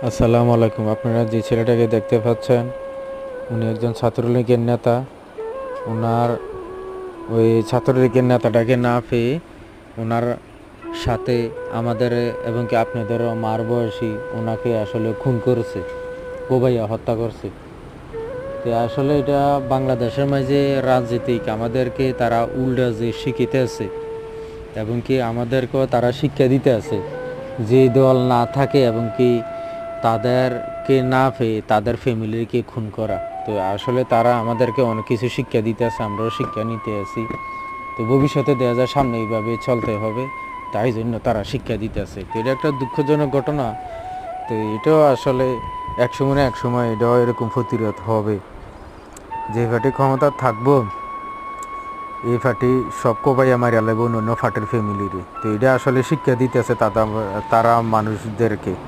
আসসালামু আলাইকুম। আপনারা যে ছেলেটাকে দেখতে পাচ্ছেন, উনি একজন ছাত্রলীগের নেতা। ওনার ওই ছাত্রলীগের নেতাটাকে না পেয়ে ওনার সাথে আমাদের এবং কি আপনাদেরও মার বয়সী ওনাকে আসলে খুন করেছে, কোবাইয়া হত্যা করছে। তো আসলে এটা বাংলাদেশের মাঝে রাজনীতিক আমাদেরকে তারা উল্টা যে শিখিতে আছে এবং কি আমাদেরকেও তারা শিক্ষা দিতে আছে যে দল না থাকে এবং কি তাদেরকে না পেয়ে তাদের ফ্যামিলিকে খুন করা। তো আসলে তারা আমাদেরকে অনেক কিছু শিক্ষা দিতে আছে, আমরাও শিক্ষা নিতে আছি। তো ভবিষ্যতে দেখা যায় সামনে এইভাবে চলতে হবে, তাই জন্য তারা শিক্ষা দিতে আছে। তো এটা একটা দুঃখজনক ঘটনা। তো এটাও আসলে এক সময় এটাও এরকম প্রতিরোধ হবে। যে পার্টি ক্ষমতা থাকবো এই পার্টি সব কোপাইয়া মারিয়া লাগবে অন্য ফাটের ফ্যামিলিরে। তো এটা আসলে শিক্ষা দিতেছে তারা মানুষদেরকে।